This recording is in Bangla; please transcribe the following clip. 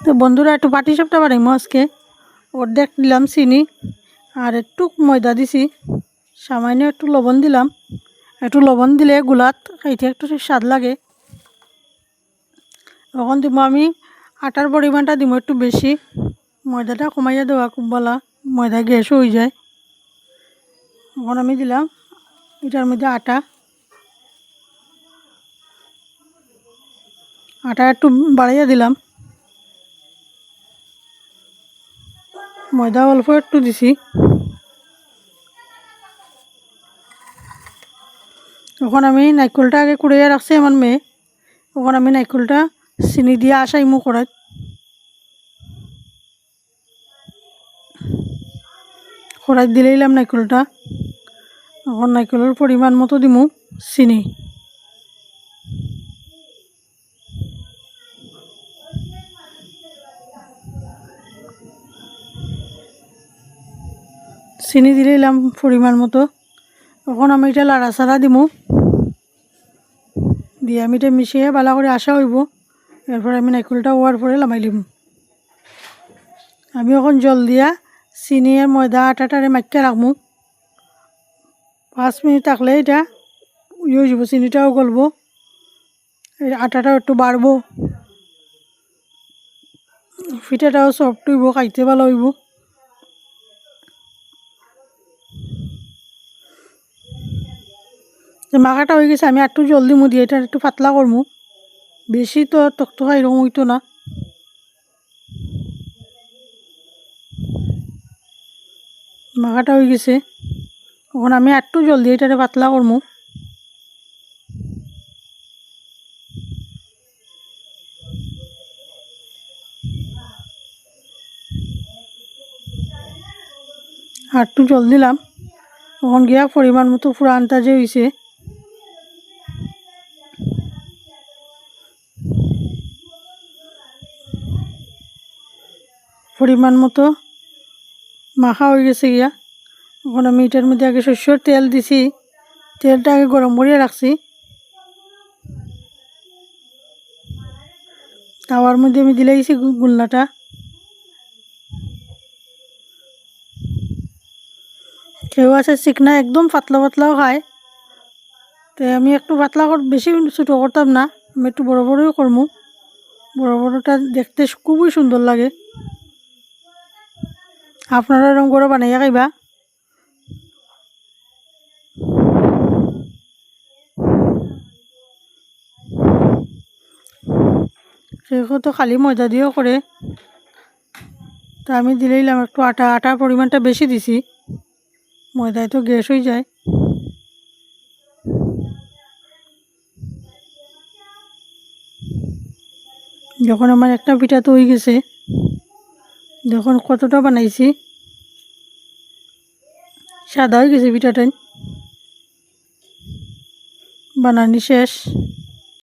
তো বন্ধুরা একটু পাটিসাপটা বানাইমু আজকে। অর্ধেক দিলাম চিনি আর একটু ময়দা দিছি, সামান্য একটু লবণ দিলাম। একটু লবণ দিলে গুলাত খাইতে একটু স্বাদ লাগে। এখন দিব আমি আটার পরিমাণটা দিব একটু বেশি, ময়দাটা কমাইয়া দেওয়া খুব ভালো, ময়দা গ্যাস হয়ে যায়। এখন আমি দিলাম এটার মধ্যে আটা একটু বাড়াইয়া দিলাম, ময়দা অল্প একটু দিছি। এখন আমি নারকেলটা আগে কুড়িয়ে রাখছি আমার মেয়ে, এখন আমি নারকেলটা চিনি দিয়ে আসাইমু কড়াইত। কড়াইত দিলাম নারকেলটা। এখন নারকেলের পরিমাণ মতো দিমু চিনি। চিনি দিলাম পরিমাণ মতো। এখন আমি এটা লাড়াচাড়া দিমু, দিয়ে আমি এটা মিশিয়ে ভালো করে আসা হইব। এরপরে আমি নারকেলটা হওয়ার পরে নামাই লিম। আমি এখন জল দিয়া চিনি আর ময়দা আটাটারে মাখিয়ে রাখবো। 5 মিনিট থাকলে এটা হয়ে যাব, চিনিটাও গলব, আটাটাও একটু বাড়বো, পিঠাটাও সফট হইব, খাইতে ভালো হইব। মাখাটা হয়ে গেছে, আমি একটু জল দিমু, দিয়ে এটা একটু পাতলা করমু। বেশি তো টকটকা এরকম হইতো না। মাখাটা হয়ে গেছে, এখন আমি একটু জল দিয়ে এটা পাতলা করমু। আর একটু জল দিলাম, এখন গিয়া পরিমাণ মতো পুরো আন্দাজে হয়েছে। পরিমাণ মতো মাখা হয়ে গেছে গিয়া। এখন আমি এটার মধ্যে আগে সরষের তেল দিছি, তেলটা আগে গরম করিয়া রাখছি। তাওয়ার মধ্যে আমি দিলে গেছি গুলনাটা। কেউ আছে চিকনা একদম পাতলা পাতলাও খায়, তো আমি একটু পাতলা বেশি ছোটো করতাম না, আমি একটু বড় বড়ই করমু। বড় বড়টা দেখতে খুবই সুন্দর লাগে। আপনারা এরকম করে বানাইয়া খাইবা। সেগুলো তো খালি ময়দা দিয়েও করে, তা আমি দিলাম একটু আটার পরিমাণটা বেশি দিছি, ময়দায় তো গ্যাস হয়ে যায়। যখন আমার একটা পিঠা তো হয়ে গেছে, যখন কতটা বানাইছি, সাদা হয়ে গেছে পিঠাটাই, বানানি শেষ।